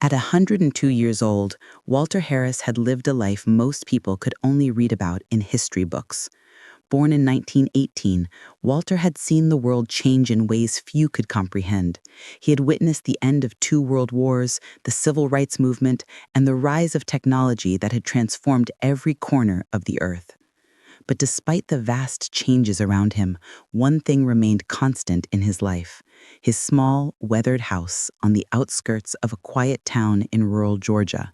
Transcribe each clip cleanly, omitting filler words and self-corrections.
At 102 years old, Walter Harris had lived a life most people could only read about in history books. Born in 1918, Walter had seen the world change in ways few could comprehend. He had witnessed the end of two world wars, the civil rights movement, and the rise of technology that had transformed every corner of the earth. But despite the vast changes around him, one thing remained constant in his life: his small, weathered house on the outskirts of a quiet town in rural Georgia.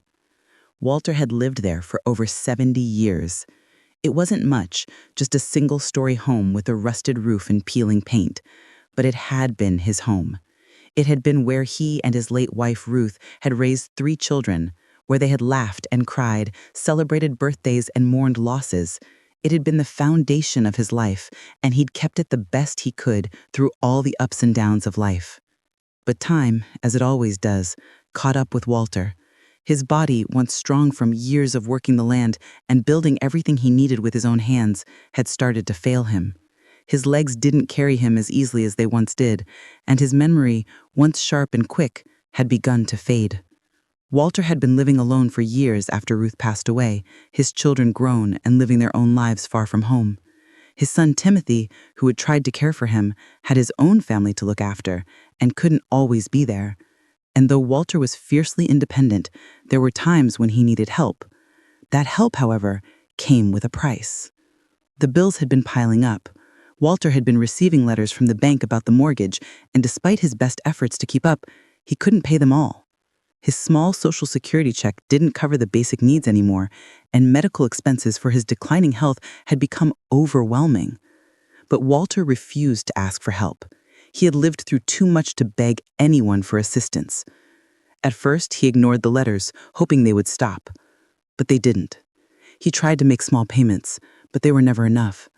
Walter had lived there for over 70 years. It wasn't much, just a single-story home with a rusted roof and peeling paint, but it had been his home. It had been where he and his late wife Ruth had raised 3 children, where they had laughed and cried, celebrated birthdays and mourned losses. It had been the foundation of his life, and he'd kept it the best he could through all the ups and downs of life. But time, as it always does, caught up with Walter. His body, once strong from years of working the land and building everything he needed with his own hands, had started to fail him. His legs didn't carry him as easily as they once did, and his memory, once sharp and quick, had begun to fade. Walter had been living alone for years after Ruth passed away, his children grown and living their own lives far from home. His son Timothy, who had tried to care for him, had his own family to look after and couldn't always be there. And though Walter was fiercely independent, there were times when he needed help. That help, however, came with a price. The bills had been piling up. Walter had been receiving letters from the bank about the mortgage, and despite his best efforts to keep up, he couldn't pay them all. His small Social Security check didn't cover the basic needs anymore, and medical expenses for his declining health had become overwhelming. But Walter refused to ask for help. He had lived through too much to beg anyone for assistance. At first, he ignored the letters, hoping they would stop. But they didn't. He tried to make small payments, but they were never enough.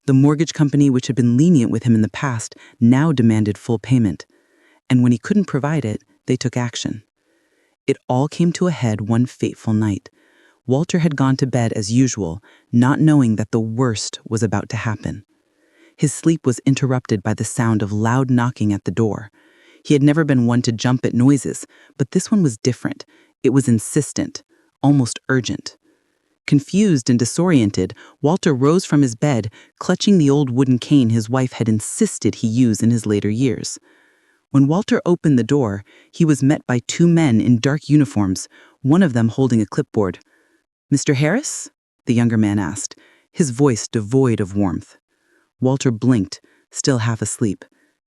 The mortgage company, which had been lenient with him in the past, now demanded full payment. And when he couldn't provide it, they took action. It all came to a head one fateful night. Walter had gone to bed as usual, not knowing that the worst was about to happen. His sleep was interrupted by the sound of loud knocking at the door. He had never been one to jump at noises, but this one was different. It was insistent, almost urgent. Confused and disoriented, Walter rose from his bed, clutching the old wooden cane his wife had insisted he use in his later years. When Walter opened the door, he was met by 2 men in dark uniforms, one of them holding a clipboard. "Mr. Harris?" the younger man asked, his voice devoid of warmth. Walter blinked, still half asleep.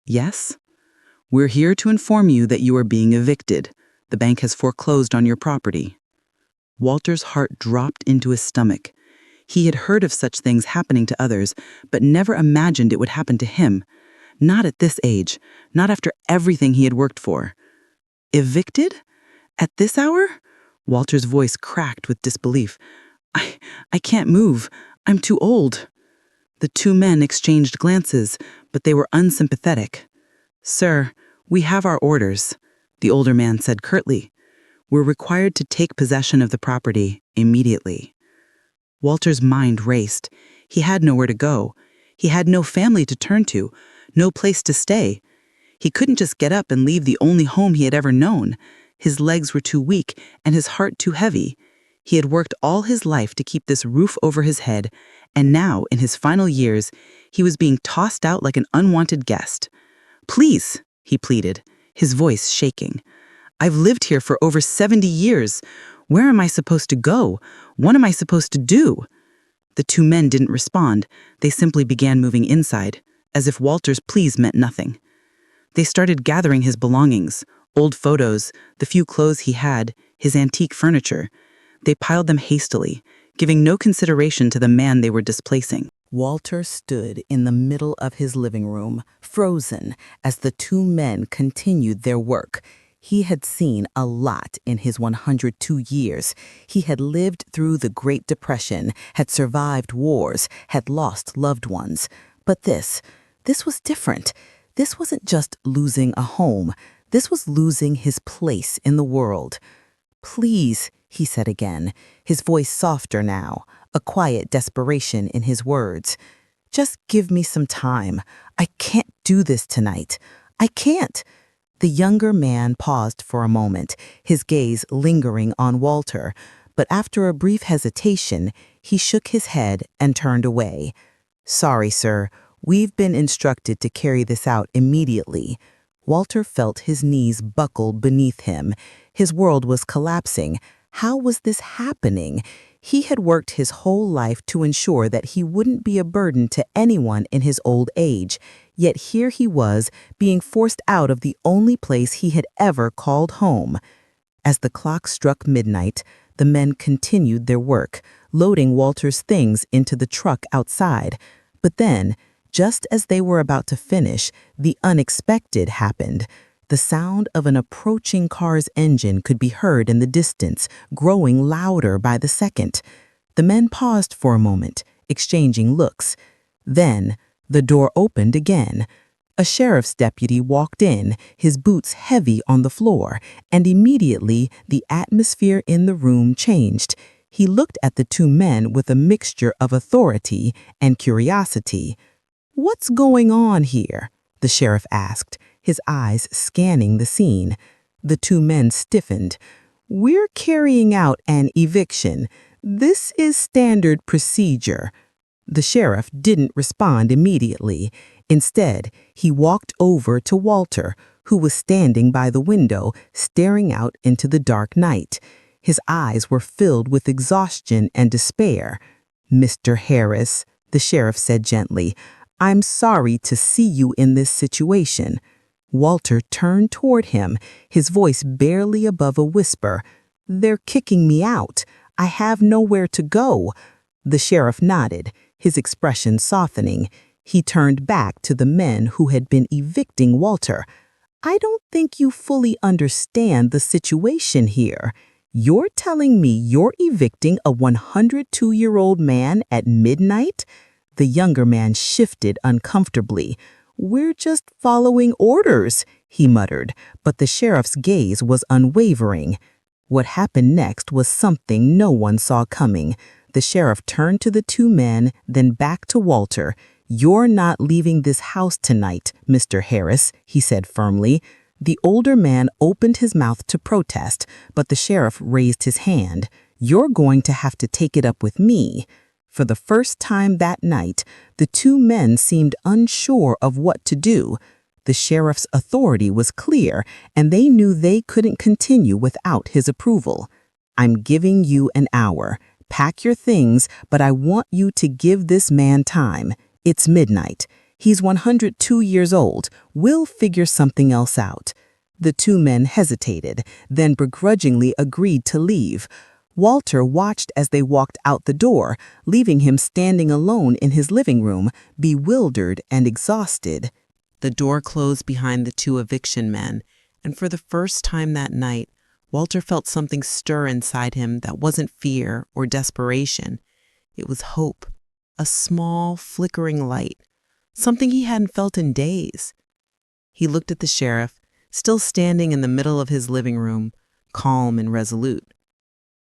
"Yes?" "We're here to inform you that you are being evicted. The bank has foreclosed on your property." Walter's heart dropped into his stomach. He had heard of such things happening to others, but never imagined it would happen to him. Not at this age, not after everything he had worked for. Evicted? At this hour? Walter's voice cracked with disbelief. I can't move. I'm too old." The 2 men exchanged glances, but they were unsympathetic. "Sir, we have our orders," the older man said curtly. "We're required to take possession of the property immediately." Walter's mind raced. He had nowhere to go. He had no family to turn to, no place to stay. He couldn't just get up and leave the only home he had ever known. His legs were too weak and his heart too heavy. He had worked all his life to keep this roof over his head, and now, in his final years, he was being tossed out like an unwanted guest. "Please," he pleaded, his voice shaking. "I've lived here for over 70 years. Where am I supposed to go? What am I supposed to do?" The 2 men didn't respond. They simply began moving inside, as if Walter's pleas meant nothing. They started gathering his belongings, old photos, the few clothes he had, his antique furniture. They piled them hastily, giving no consideration to the man they were displacing. Walter stood in the middle of his living room, frozen, as the 2 men continued their work. He had seen a lot in his 102 years. He had lived through the Great Depression, had survived wars, had lost loved ones. But this was different. This wasn't just losing a home. This was losing his place in the world. "Please," he said again, his voice softer now, a quiet desperation in his words. "Just give me some time. I can't do this tonight. I can't." The younger man paused for a moment, his gaze lingering on Walter, but after a brief hesitation, he shook his head and turned away. "Sorry, sir. We've been instructed to carry this out immediately." Walter felt his knees buckle beneath him. His world was collapsing. How was this happening? He had worked his whole life to ensure that he wouldn't be a burden to anyone in his old age. Yet here he was, being forced out of the only place he had ever called home. As the clock struck midnight, the men continued their work, loading Walter's things into the truck outside. But then, just as they were about to finish, the unexpected happened. The sound of an approaching car's engine could be heard in the distance, growing louder by the second. The men paused for a moment, exchanging looks. Then, the door opened again. A sheriff's deputy walked in, his boots heavy on the floor, and immediately the atmosphere in the room changed. He looked at the two men with a mixture of authority and curiosity. "What's going on here?" the sheriff asked, his eyes scanning the scene. The two men stiffened. "We're carrying out an eviction. This is standard procedure." The sheriff didn't respond immediately. Instead, he walked over to Walter, who was standing by the window, staring out into the dark night. His eyes were filled with exhaustion and despair. "Mr. Harris," the sheriff said gently, "I'm sorry to see you in this situation." Walter turned toward him, his voice barely above a whisper. "They're kicking me out. I have nowhere to go." The sheriff nodded, his expression softening. He turned back to the men who had been evicting Walter. "I don't think you fully understand the situation here. You're telling me you're evicting a 102-year-old man at midnight?" The younger man shifted uncomfortably. "We're just following orders," he muttered, but the sheriff's gaze was unwavering. What happened next was something no one saw coming. The sheriff turned to the two men, then back to Walter. "You're not leaving this house tonight, Mr. Harris," he said firmly. The older man opened his mouth to protest, but the sheriff raised his hand. "You're going to have to take it up with me." For the first time that night, the two men seemed unsure of what to do. The sheriff's authority was clear, and they knew they couldn't continue without his approval. "I'm giving you an hour. Pack your things, but I want you to give this man time. It's midnight. He's 102 years old. We'll figure something else out." The two men hesitated, then begrudgingly agreed to leave. Walter watched as they walked out the door, leaving him standing alone in his living room, bewildered and exhausted. The door closed behind the two eviction men, and for the first time that night, Walter felt something stir inside him that wasn't fear or desperation. It was hope, a small, flickering light, something he hadn't felt in days. He looked at the sheriff, still standing in the middle of his living room, calm and resolute.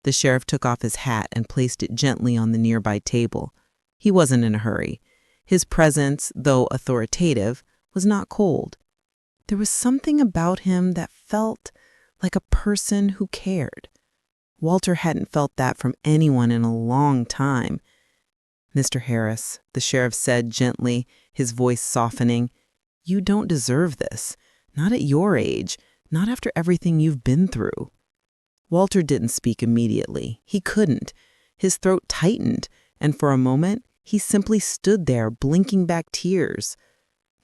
The sheriff took off his hat and placed it gently on the nearby table. He wasn't in a hurry. His presence, though authoritative, was not cold. There was something about him that felt like a person who cared. Walter hadn't felt that from anyone in a long time. "Mr. Harris," the sheriff said gently, his voice softening, "you don't deserve this. Not at your age, not after everything you've been through." Walter didn't speak immediately. He couldn't. His throat tightened, and for a moment, he simply stood there, blinking back tears.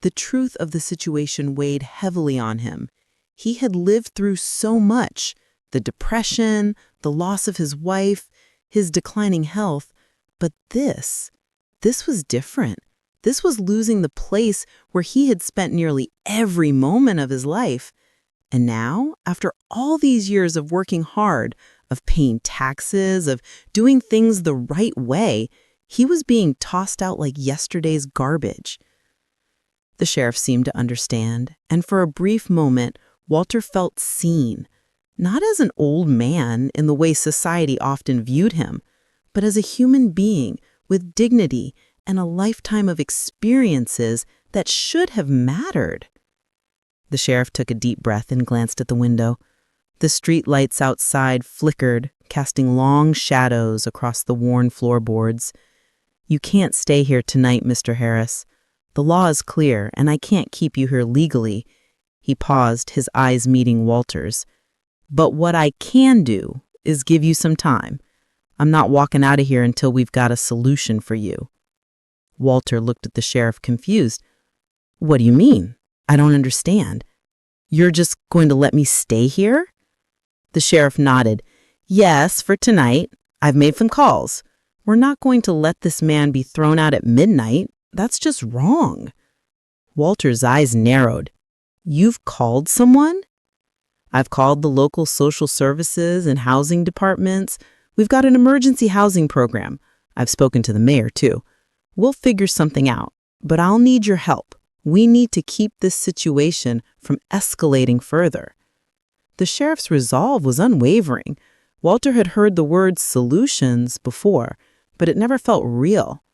The truth of the situation weighed heavily on him. He had lived through so much: the depression, the loss of his wife, his declining health. But this was different. This was losing the place where he had spent nearly every moment of his life. And now, after all these years of working hard, of paying taxes, of doing things the right way, he was being tossed out like yesterday's garbage. The sheriff seemed to understand, and for a brief moment, Walter felt seen, not as an old man in the way society often viewed him, but as a human being with dignity and a lifetime of experiences that should have mattered. The sheriff took a deep breath and glanced at the window. The street lights outside flickered, casting long shadows across the worn floorboards. "You can't stay here tonight, Mr. Harris. The law is clear, and I can't keep you here legally." He paused, his eyes meeting Walter's. "But what I can do is give you some time. I'm not walking out of here until we've got a solution for you." Walter looked at the sheriff confused. "What do you mean? I don't understand. You're just going to let me stay here?" The sheriff nodded. "Yes, for tonight. I've made some calls. We're not going to let this man be thrown out at midnight. That's just wrong." Walter's eyes narrowed. "You've called someone?" "I've called the local social services and housing departments. We've got an emergency housing program. I've spoken to the mayor, too. We'll figure something out, but I'll need your help. We need to keep this situation from escalating further." The sheriff's resolve was unwavering. Walter had heard the word solutions before, but it never felt real.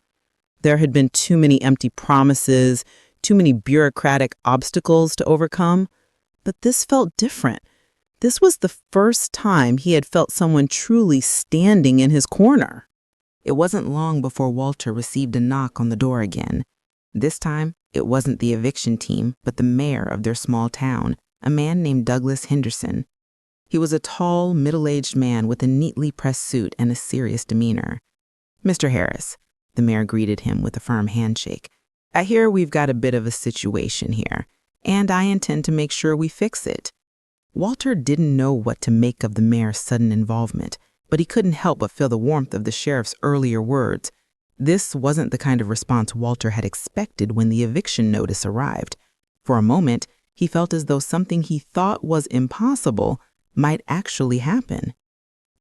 There had been too many empty promises, too many bureaucratic obstacles to overcome. But this felt different. This was the first time he had felt someone truly standing in his corner. It wasn't long before Walter received a knock on the door again. This time, it wasn't the eviction team, but the mayor of their small town, a man named Douglas Henderson. He was a tall, middle-aged man with a neatly pressed suit and a serious demeanor. "Mr. Harris," the mayor greeted him with a firm handshake, "I hear we've got a bit of a situation here, and I intend to make sure we fix it." Walter didn't know what to make of the mayor's sudden involvement, but he couldn't help but feel the warmth of the sheriff's earlier words. This wasn't the kind of response Walter had expected when the eviction notice arrived. For a moment, he felt as though something he thought was impossible might actually happen.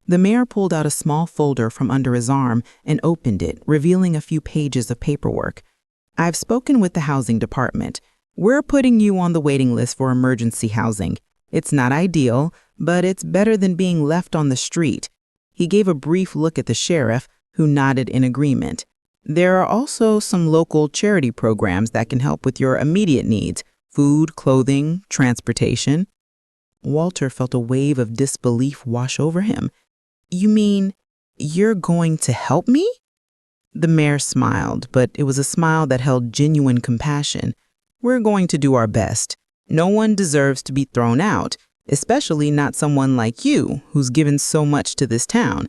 The mayor pulled out a small folder from under his arm and opened it, revealing a few pages of paperwork. "I've spoken with the housing department. We're putting you on the waiting list for emergency housing. It's not ideal, but it's better than being left on the street." He gave a brief look at the sheriff, who nodded in agreement. "There are also some local charity programs that can help with your immediate needs: food, clothing, transportation." Walter felt a wave of disbelief wash over him. "You mean you're going to help me?" The mayor smiled, but it was a smile that held genuine compassion. "We're going to do our best. No one deserves to be thrown out, especially not someone like you who's given so much to this town.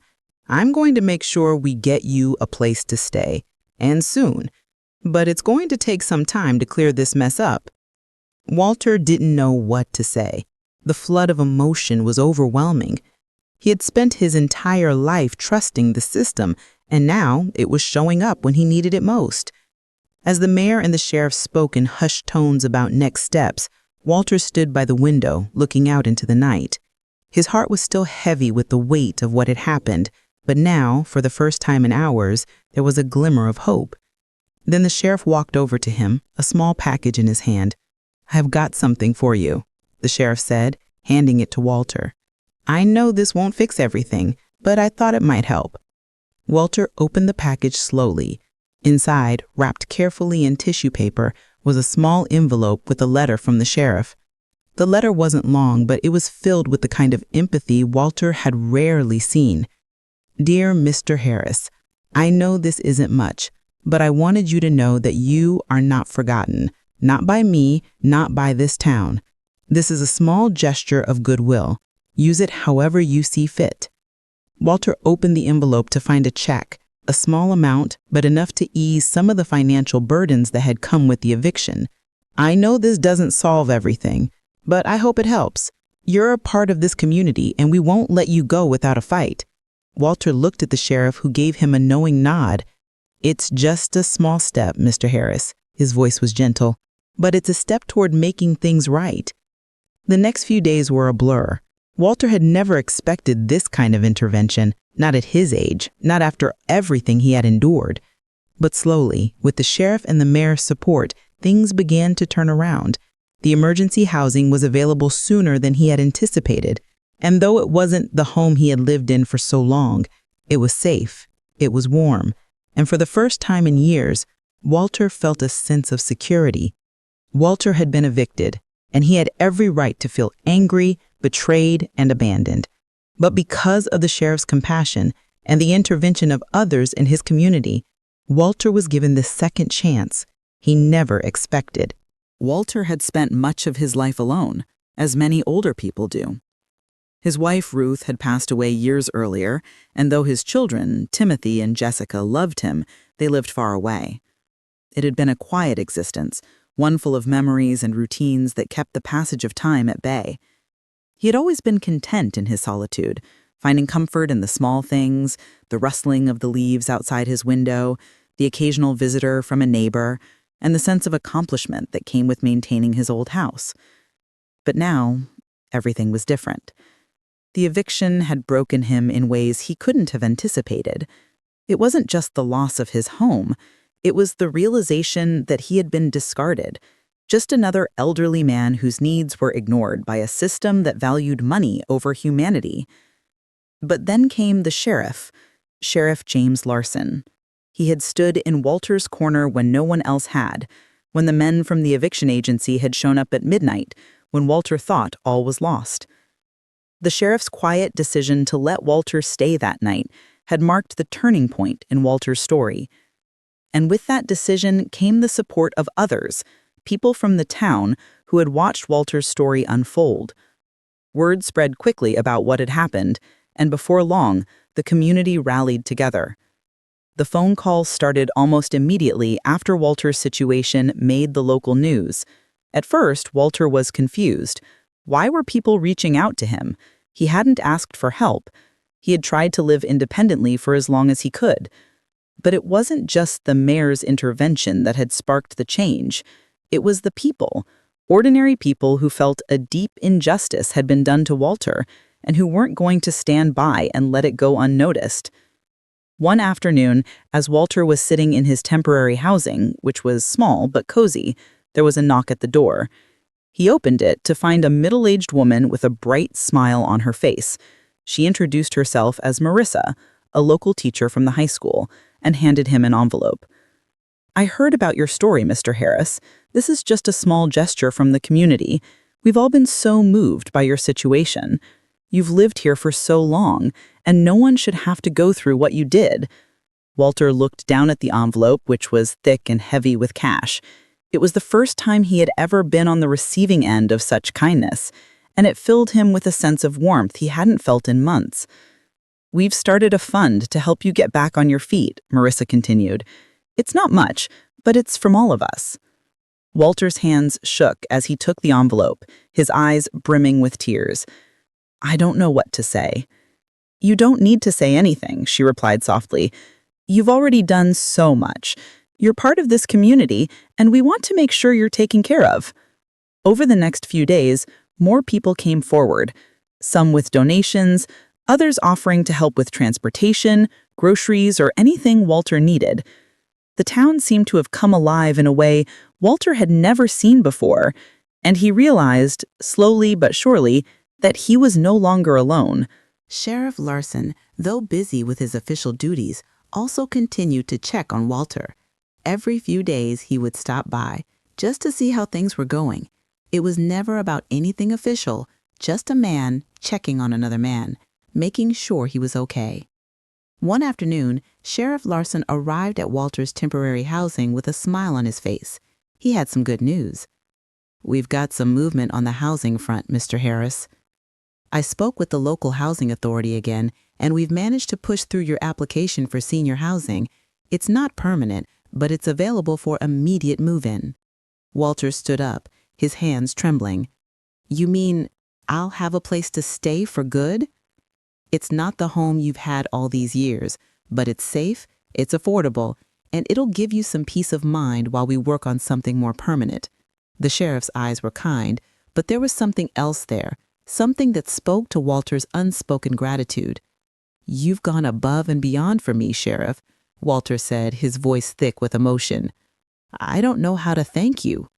I'm going to make sure we get you a place to stay, and soon. But it's going to take some time to clear this mess up." Walter didn't know what to say. The flood of emotion was overwhelming. He had spent his entire life trusting the system, and now it was showing up when he needed it most. As the mayor and the sheriff spoke in hushed tones about next steps, Walter stood by the window, looking out into the night. His heart was still heavy with the weight of what had happened, but now, for the first time in hours, there was a glimmer of hope. Then the sheriff walked over to him, a small package in his hand. "I've got something for you," the sheriff said, handing it to Walter. "I know this won't fix everything, but I thought it might help." Walter opened the package slowly. Inside, wrapped carefully in tissue paper, was a small envelope with a letter from the sheriff. The letter wasn't long, but it was filled with the kind of empathy Walter had rarely seen. "Dear Mr. Harris, I know this isn't much, but I wanted you to know that you are not forgotten, not by me, not by this town. This is a small gesture of goodwill. Use it however you see fit." Walter opened the envelope to find a check, a small amount, but enough to ease some of the financial burdens that had come with the eviction. "I know this doesn't solve everything, but I hope it helps. You're a part of this community, and we won't let you go without a fight." Walter looked at the sheriff, who gave him a knowing nod. "It's just a small step, Mr. Harris." His voice was gentle. "But it's a step toward making things right." The next few days were a blur. Walter had never expected this kind of intervention, not at his age, not after everything he had endured. But slowly, with the sheriff and the mayor's support, things began to turn around. The emergency housing was available sooner than he had anticipated, and though it wasn't the home he had lived in for so long, it was safe, it was warm, and for the first time in years, Walter felt a sense of security. Walter had been evicted, and he had every right to feel angry, betrayed, and abandoned. But because of the sheriff's compassion and the intervention of others in his community, Walter was given this second chance he never expected. Walter had spent much of his life alone, as many older people do. His wife, Ruth, had passed away years earlier, and though his children, Timothy and Jessica, loved him, they lived far away. It had been a quiet existence, one full of memories and routines that kept the passage of time at bay. He had always been content in his solitude, finding comfort in the small things, the rustling of the leaves outside his window, the occasional visitor from a neighbor, and the sense of accomplishment that came with maintaining his old house. But now, everything was different. The eviction had broken him in ways he couldn't have anticipated. It wasn't just the loss of his home. It was the realization that he had been discarded, just another elderly man whose needs were ignored by a system that valued money over humanity. But then came the sheriff, Sheriff James Larson. He had stood in Walter's corner when no one else had, when the men from the eviction agency had shown up at midnight, when Walter thought all was lost. The sheriff's quiet decision to let Walter stay that night had marked the turning point in Walter's story. And with that decision came the support of others, people from the town who had watched Walter's story unfold. Word spread quickly about what had happened, and before long, the community rallied together. The phone calls started almost immediately after Walter's situation made the local news. At first, Walter was confused. Why were people reaching out to him? He hadn't asked for help. He had tried to live independently for as long as he could. But it wasn't just the mayor's intervention that had sparked the change. It was the people, ordinary people who felt a deep injustice had been done to Walter and who weren't going to stand by and let it go unnoticed. One afternoon, as Walter was sitting in his temporary housing, which was small but cozy, there was a knock at the door. He opened it to find a middle-aged woman with a bright smile on her face. She introduced herself as Marissa, a local teacher from the high school, and handed him an envelope. "I heard about your story, Mr. Harris. This is just a small gesture from the community. We've all been so moved by your situation. You've lived here for so long, and no one should have to go through what you did." Walter looked down at the envelope, which was thick and heavy with cash. It was the first time he had ever been on the receiving end of such kindness, and it filled him with a sense of warmth he hadn't felt in months. "We've started a fund to help you get back on your feet," Marissa continued. "It's not much, but it's from all of us." Walter's hands shook as he took the envelope, his eyes brimming with tears. "I don't know what to say." "You don't need to say anything," she replied softly. "You've already done so much. You're part of this community, and we want to make sure you're taken care of." Over the next few days, more people came forward, some with donations, others offering to help with transportation, groceries, or anything Walter needed. The town seemed to have come alive in a way Walter had never seen before, and he realized, slowly but surely, that he was no longer alone. Sheriff Larson, though busy with his official duties, also continued to check on Walter. Every few days he would stop by, just to see how things were going. It was never about anything official, just a man checking on another man, making sure he was okay. One afternoon, Sheriff Larson arrived at Walter's temporary housing with a smile on his face. He had some good news. "We've got some movement on the housing front, Mr. Harris. I spoke with the local housing authority again, and we've managed to push through your application for senior housing. It's not permanent, but it's available for immediate move-in." Walter stood up, his hands trembling. "You mean I'll have a place to stay for good?" "It's not the home you've had all these years, but it's safe, it's affordable, and it'll give you some peace of mind while we work on something more permanent." The sheriff's eyes were kind, but there was something else there, something that spoke to Walter's unspoken gratitude. "You've gone above and beyond for me, Sheriff," Walter said, his voice thick with emotion. "I don't know how to thank you."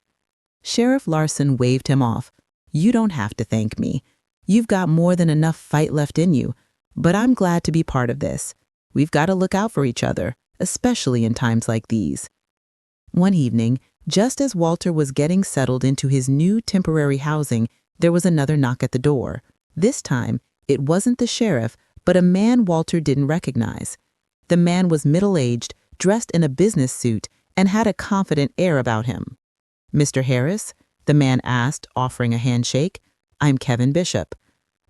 Sheriff Larson waved him off. "You don't have to thank me. You've got more than enough fight left in you, but I'm glad to be part of this. We've got to look out for each other, especially in times like these." One evening, Just as Walter was getting settled into his new temporary housing, there was another knock at the door. This time, it wasn't the sheriff, but a man Walter didn't recognize. The man was middle-aged, dressed in a business suit, and had a confident air about him. "Mr. Harris?" the man asked, offering a handshake. "I'm Kevin Bishop.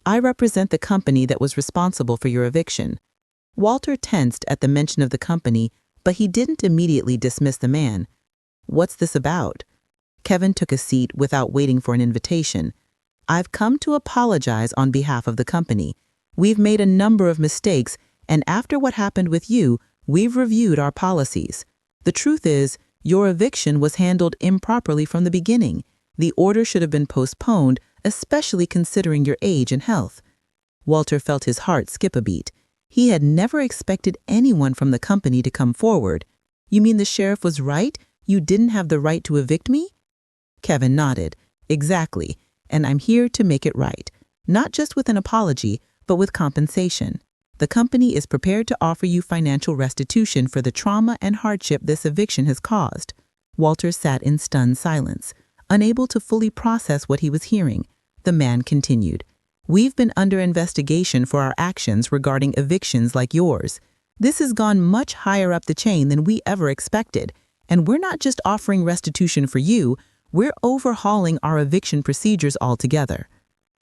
I represent the company that was responsible for your eviction." Walter tensed at the mention of the company, but he didn't immediately dismiss the man. "What's this about?" Kevin took a seat without waiting for an invitation. "I've come to apologize on behalf of the company. We've made a number of mistakes, and after what happened with you, we've reviewed our policies. The truth is, your eviction was handled improperly from the beginning. The order should have been postponed, especially considering your age and health." Walter felt his heart skip a beat. He had never expected anyone from the company to come forward. "You mean the sheriff was right? You didn't have the right to evict me?" Kevin nodded. "Exactly, and I'm here to make it right. Not just with an apology, but with compensation. The company is prepared to offer you financial restitution for the trauma and hardship this eviction has caused." Walter sat in stunned silence, unable to fully process what he was hearing. The man continued. "We've been under investigation for our actions regarding evictions like yours. This has gone much higher up the chain than we ever expected, and we're not just offering restitution for you, we're overhauling our eviction procedures altogether."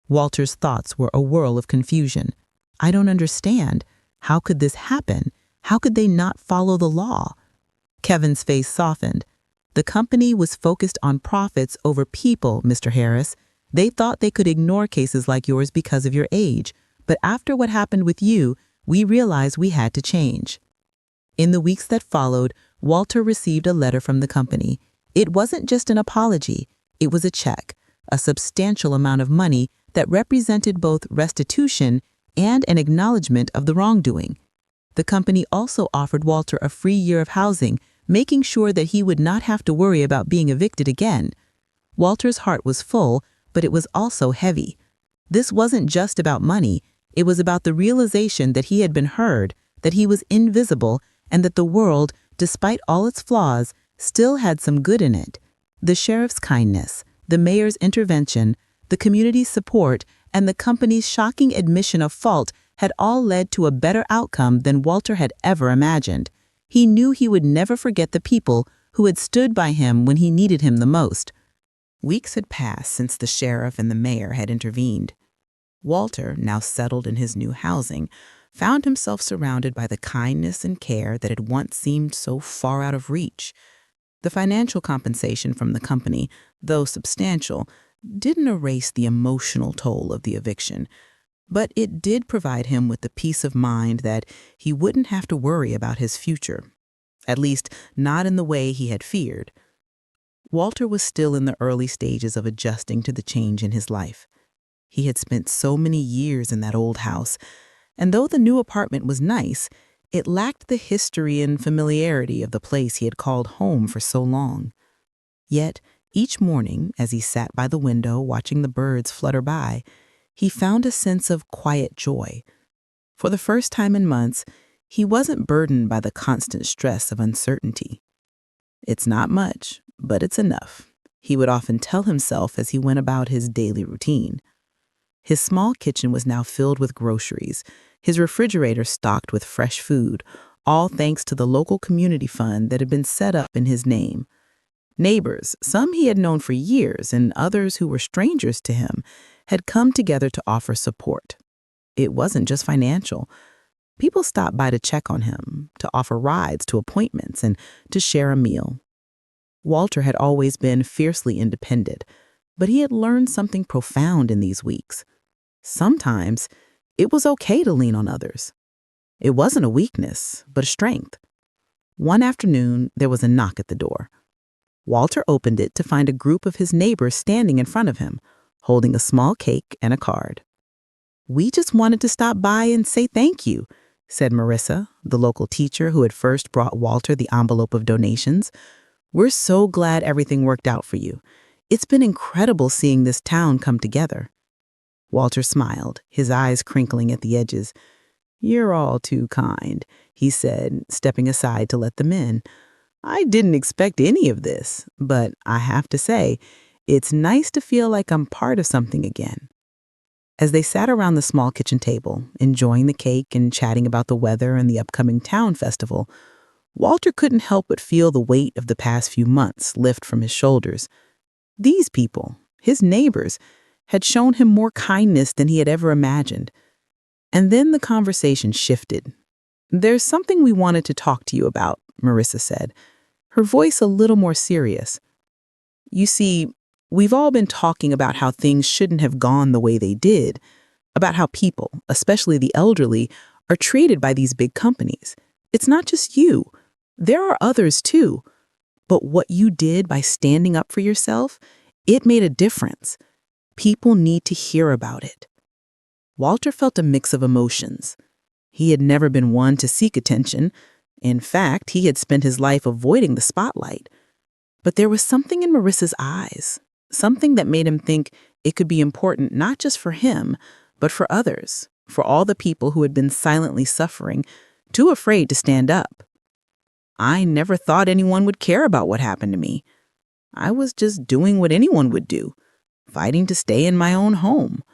Walter's thoughts were a whirl of confusion. "I don't understand. How could this happen? How could they not follow the law?" Kevin's face softened. "The company was focused on profits over people, Mr. Harris. They thought they could ignore cases like yours because of your age, but after what happened with you, we realized we had to change." In the weeks that followed, Walter received a letter from the company. It wasn't just an apology, it was a check, a substantial amount of money that represented both restitution and an acknowledgement of the wrongdoing. The company also offered Walter a free year of housing, making sure that he would not have to worry about being evicted again. Walter's heart was full, but it was also heavy. This wasn't just about money, it was about the realization that he had been heard, that he was invisible, and that the world, despite all its flaws, still had some good in it. The sheriff's kindness, the mayor's intervention, the community's support, and the company's shocking admission of fault had all led to a better outcome than Walter had ever imagined. He knew he would never forget the people who had stood by him when he needed him the most. Weeks had passed since the sheriff and the mayor had intervened. Walter, now settled in his new housing, found himself surrounded by the kindness and care that had once seemed so far out of reach. The financial compensation from the company, though substantial, didn't erase the emotional toll of the eviction, but it did provide him with the peace of mind that he wouldn't have to worry about his future, at least not in the way he had feared. Walter was still in the early stages of adjusting to the change in his life. He had spent so many years in that old house, and though the new apartment was nice, it lacked the history and familiarity of the place he had called home for so long. Yet, each morning, as he sat by the window watching the birds flutter by, he found a sense of quiet joy. For the first time in months, he wasn't burdened by the constant stress of uncertainty. "It's not much, but it's enough," he would often tell himself as he went about his daily routine. His small kitchen was now filled with groceries, his refrigerator stocked with fresh food, all thanks to the local community fund that had been set up in his name. Neighbors, some he had known for years and others who were strangers to him, had come together to offer support. It wasn't just financial. People stopped by to check on him, to offer rides to appointments, and to share a meal. Walter had always been fiercely independent, but he had learned something profound in these weeks. Sometimes it was okay to lean on others. It wasn't a weakness, but a strength. One afternoon, there was a knock at the door. Walter opened it to find a group of his neighbors standing in front of him, holding a small cake and a card. "We just wanted to stop by and say thank you," said Marissa, the local teacher who had first brought Walter the envelope of donations. "We're so glad everything worked out for you. It's been incredible seeing this town come together." Walter smiled, his eyes crinkling at the edges. "You're all too kind," he said, stepping aside to let them in. I didn't expect any of this, but I have to say, it's nice to feel like I'm part of something again." As they sat around the small kitchen table, enjoying the cake and chatting about the weather and the upcoming town festival, Walter couldn't help but feel the weight of the past few months lift from his shoulders. These people, his neighbors, had shown him more kindness than he had ever imagined. And then the conversation shifted. "There's something we wanted to talk to you about," Marissa said, her voice a little more serious. "You see, we've all been talking about how things shouldn't have gone the way they did, about how people, especially the elderly, are treated by these big companies. It's not just you. There are others too. But what you did by standing up for yourself, it made a difference. People need to hear about it." Walter felt a mix of emotions. He had never been one to seek attention. In fact, he had spent his life avoiding the spotlight. But there was something in Marissa's eyes, something that made him think it could be important not just for him, but for others, for all the people who had been silently suffering, too afraid to stand up. "I never thought anyone would care about what happened to me. I was just doing what anyone would do, fighting to stay in my own home.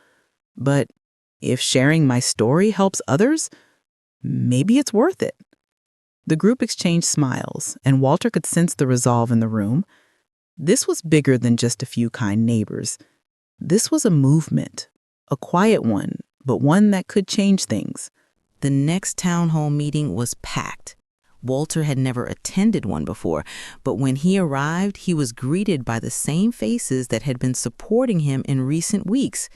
But if sharing my story helps others, maybe it's worth it." The group exchanged smiles, and Walter could sense the resolve in the room. This was bigger than just a few kind neighbors. This was a movement, a quiet one, but one that could change things. The next town hall meeting was packed. Walter had never attended one before, but when he arrived, he was greeted by the same faces that had been supporting him in recent weeks.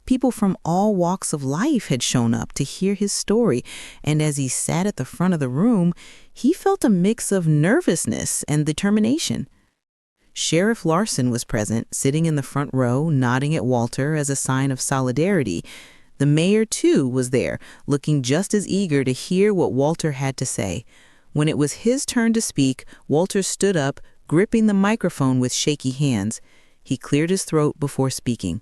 People from all walks of life had shown up to hear his story, and as he sat at the front of the room, he felt a mix of nervousness and determination. Sheriff Larson was present, sitting in the front row, nodding at Walter as a sign of solidarity. The mayor, too, was there, looking just as eager to hear what Walter had to say. When it was his turn to speak, Walter stood up, gripping the microphone with shaky hands. He cleared his throat before speaking.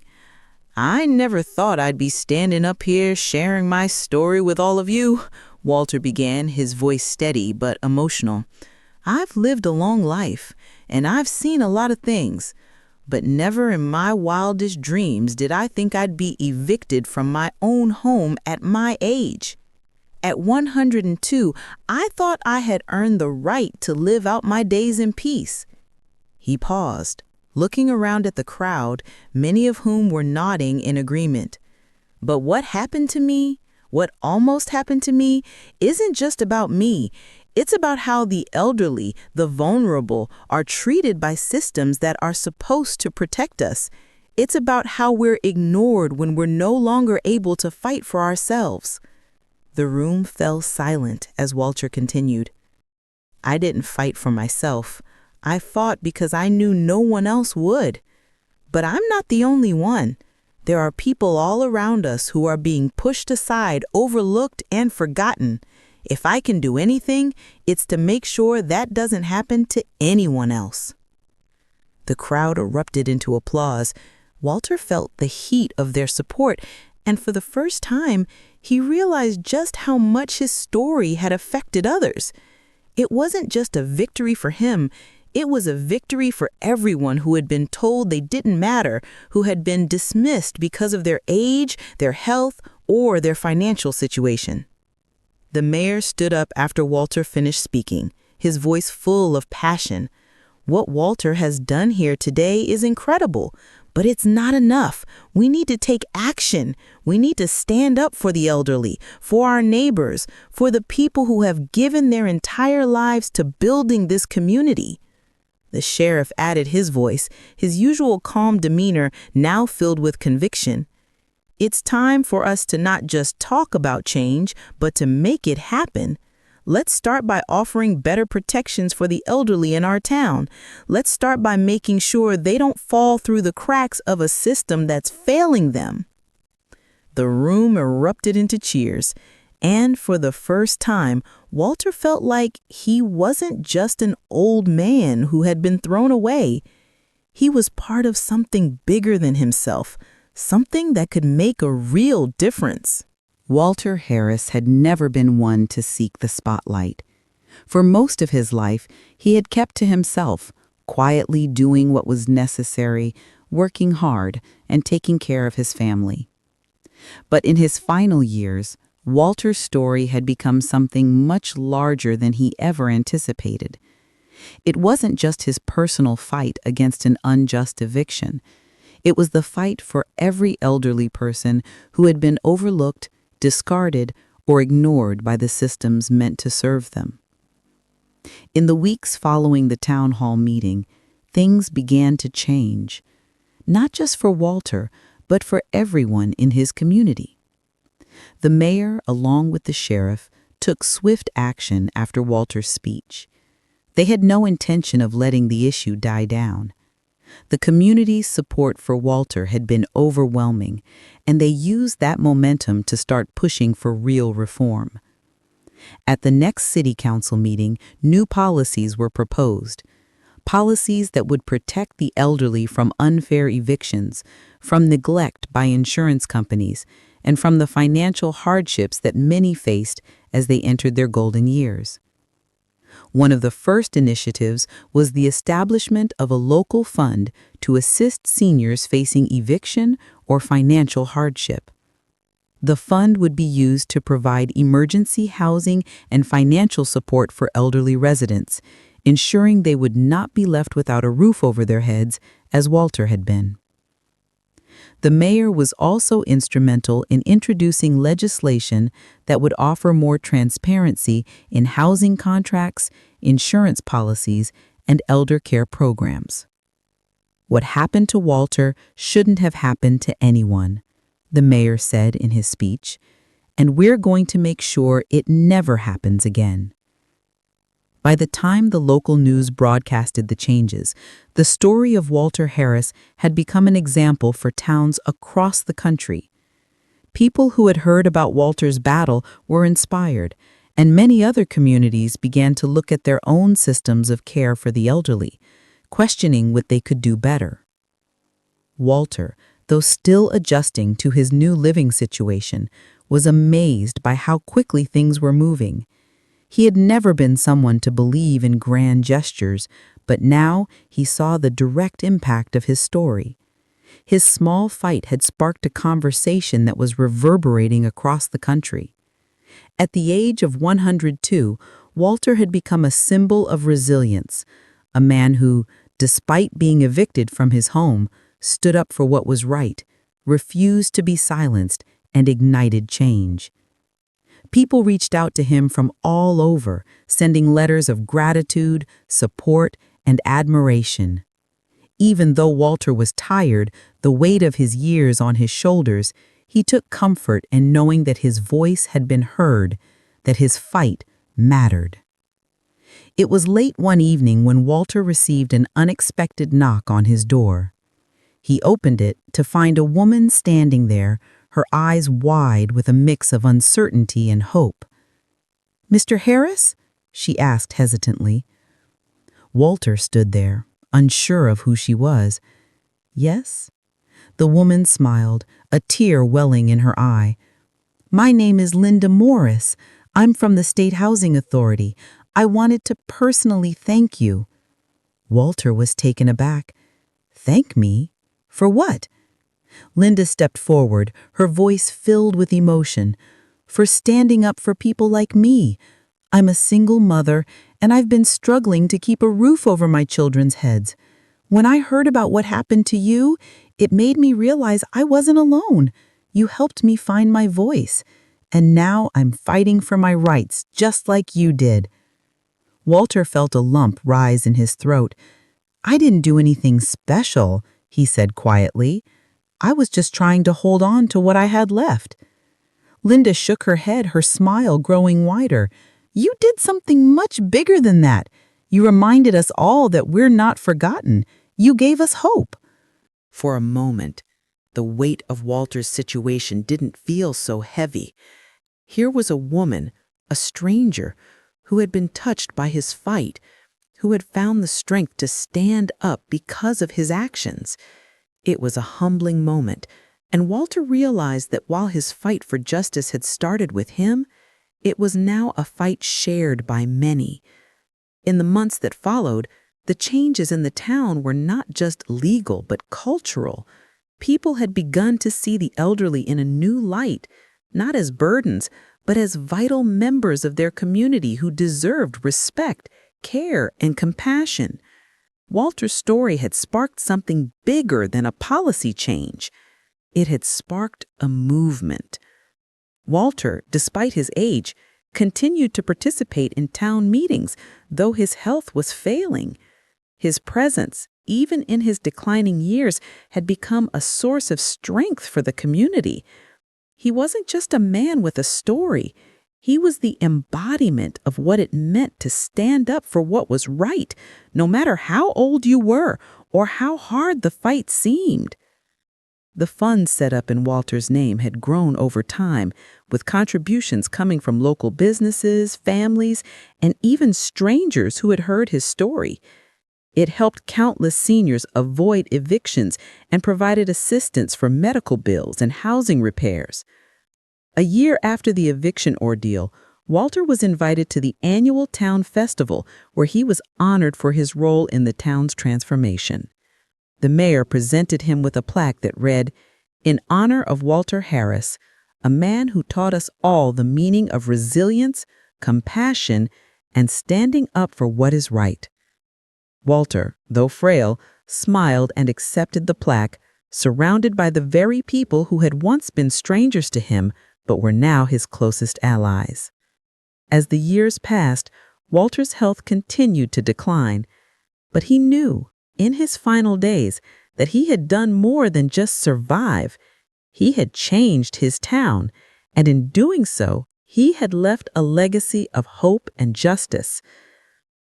"I never thought I'd be standing up here sharing my story with all of you," Walter began, his voice steady but emotional. "I've lived a long life, and I've seen a lot of things, but never in my wildest dreams did I think I'd be evicted from my own home at my age. At 102, I thought I had earned the right to live out my days in peace." He paused, looking around at the crowd, many of whom were nodding in agreement. "But what happened to me, what almost happened to me, isn't just about me. It's about how the elderly, the vulnerable, are treated by systems that are supposed to protect us. It's about how we're ignored when we're no longer able to fight for ourselves." The room fell silent as Walter continued. "I didn't fight for myself. I fought because I knew no one else would. But I'm not the only one. There are people all around us who are being pushed aside, overlooked, and forgotten. If I can do anything, it's to make sure that doesn't happen to anyone else." The crowd erupted into applause. Walter felt the heat of their support, and for the first time, he realized just how much his story had affected others. It wasn't just a victory for him. It was a victory for everyone who had been told they didn't matter, who had been dismissed because of their age, their health, or their financial situation. The mayor stood up after Walter finished speaking, his voice full of passion. "What Walter has done here today is incredible, but it's not enough. We need to take action. We need to stand up for the elderly, for our neighbors, for the people who have given their entire lives to building this community." The sheriff added his voice, his usual calm demeanor now filled with conviction. "It's time for us to not just talk about change, but to make it happen. Let's start by offering better protections for the elderly in our town. Let's start by making sure they don't fall through the cracks of a system that's failing them." The room erupted into cheers, and for the first time, Walter felt like he wasn't just an old man who had been thrown away. He was part of something bigger than himself, something that could make a real difference. Walter Harris had never been one to seek the spotlight. For most of his life, he had kept to himself, quietly doing what was necessary, working hard, and taking care of his family. But in his final years, Walter's story had become something much larger than he ever anticipated. It wasn't just his personal fight against an unjust eviction. It was the fight for every elderly person who had been overlooked, discarded, or ignored by the systems meant to serve them. In the weeks following the town hall meeting, things began to change, not just for Walter, but for everyone in his community. The mayor, along with the sheriff, took swift action after Walter's speech. They had no intention of letting the issue die down. The community's support for Walter had been overwhelming, and they used that momentum to start pushing for real reform. At the next city council meeting, new policies were proposed. Policies that would protect the elderly from unfair evictions, from neglect by insurance companies, and from the financial hardships that many faced as they entered their golden years. One of the first initiatives was the establishment of a local fund to assist seniors facing eviction or financial hardship. The fund would be used to provide emergency housing and financial support for elderly residents, ensuring they would not be left without a roof over their heads, as Walter had been. The mayor was also instrumental in introducing legislation that would offer more transparency in housing contracts, insurance policies, and elder care programs. What happened to Walter shouldn't have happened to anyone, the mayor said in his speech, and we're going to make sure it never happens again. By the time the local news broadcasted the changes, the story of Walter Harris had become an example for towns across the country. People who had heard about Walter's battle were inspired, and many other communities began to look at their own systems of care for the elderly, questioning what they could do better. Walter, though still adjusting to his new living situation, was amazed by how quickly things were moving. He had never been someone to believe in grand gestures, but now he saw the direct impact of his story. His small fight had sparked a conversation that was reverberating across the country. At the age of 102, Walter had become a symbol of resilience, a man who, despite being evicted from his home, stood up for what was right, refused to be silenced, and ignited change. People reached out to him from all over, sending letters of gratitude, support, and admiration. Even though Walter was tired, the weight of his years on his shoulders, he took comfort in knowing that his voice had been heard, that his fight mattered. It was late one evening when Walter received an unexpected knock on his door. He opened it to find a woman standing there, her eyes wide with a mix of uncertainty and hope. "Mr. Harris?" she asked hesitantly. Walter stood there, unsure of who she was. "Yes?" The woman smiled, a tear welling in her eye. "My name is Linda Morris. I'm from the State Housing Authority. I wanted to personally thank you." Walter was taken aback. "Thank me? For what?" Linda stepped forward, her voice filled with emotion. "For standing up for people like me. I'm a single mother, and I've been struggling to keep a roof over my children's heads. When I heard about what happened to you, it made me realize I wasn't alone. You helped me find my voice, and now I'm fighting for my rights just like you did." Walter felt a lump rise in his throat. "I didn't do anything special," he said quietly. "I was just trying to hold on to what I had left." Linda shook her head, her smile growing wider. "You did something much bigger than that. You reminded us all that we're not forgotten. You gave us hope." For a moment, the weight of Walter's situation didn't feel so heavy. Here was a woman, a stranger, who had been touched by his fight, who had found the strength to stand up because of his actions. It was a humbling moment, and Walter realized that while his fight for justice had started with him, It was now a fight shared by many. In the months that followed, the changes in the town were not just legal but cultural. People had begun to see the elderly in a new light, not as burdens, but as vital members of their community who deserved respect, care, and compassion. Walter's story had sparked something bigger than a policy change. It had sparked a movement. Walter, despite his age, continued to participate in town meetings, though his health was failing. His presence, even in his declining years, had become a source of strength for the community. He wasn't just a man with a story. He was the embodiment of what it meant to stand up for what was right, no matter how old you were or how hard the fight seemed. The fund set up in Walter's name had grown over time, with contributions coming from local businesses, families, and even strangers who had heard his story. It helped countless seniors avoid evictions and provided assistance for medical bills and housing repairs. A year after the eviction ordeal, Walter was invited to the annual town festival where he was honored for his role in the town's transformation. The mayor presented him with a plaque that read, "In honor of Walter Harris, a man who taught us all the meaning of resilience, compassion, and standing up for what is right." Walter, though frail, smiled and accepted the plaque, surrounded by the very people who had once been strangers to him but were now his closest allies. As the years passed, Walter's health continued to decline, but he knew, in his final days, that he had done more than just survive. He had changed his town, and in doing so, he had left a legacy of hope and justice.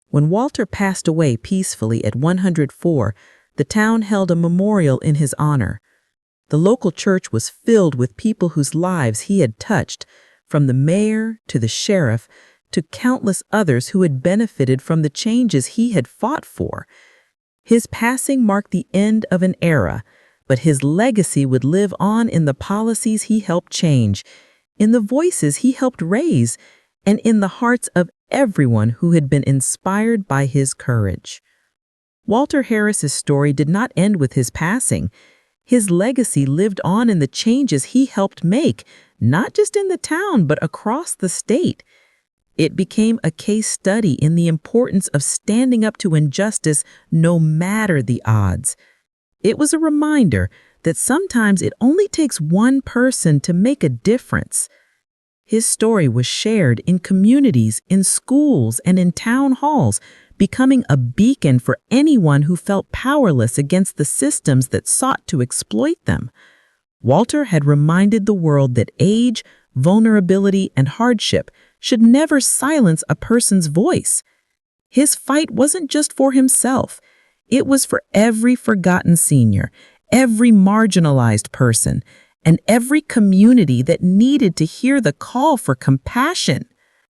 When Walter passed away peacefully at 104, the town held a memorial in his honor. The local church was filled with people whose lives he had touched, from the mayor to the sheriff to countless others who had benefited from the changes he had fought for. His passing marked the end of an era, but his legacy would live on in the policies he helped change, in the voices he helped raise, and in the hearts of everyone who had been inspired by his courage. Walter Harris's story did not end with his passing. His legacy lived on in the changes he helped make, not just in the town, but across the state. It became a case study in the importance of standing up to injustice no matter the odds. It was a reminder that sometimes it only takes one person to make a difference. His story was shared in communities, in schools, and in town halls, becoming a beacon for anyone who felt powerless against the systems that sought to exploit them. Walter had reminded the world that age, vulnerability, and hardship should never silence a person's voice. His fight wasn't just for himself. It was for every forgotten senior, every marginalized person, and every community that needed to hear the call for compassion.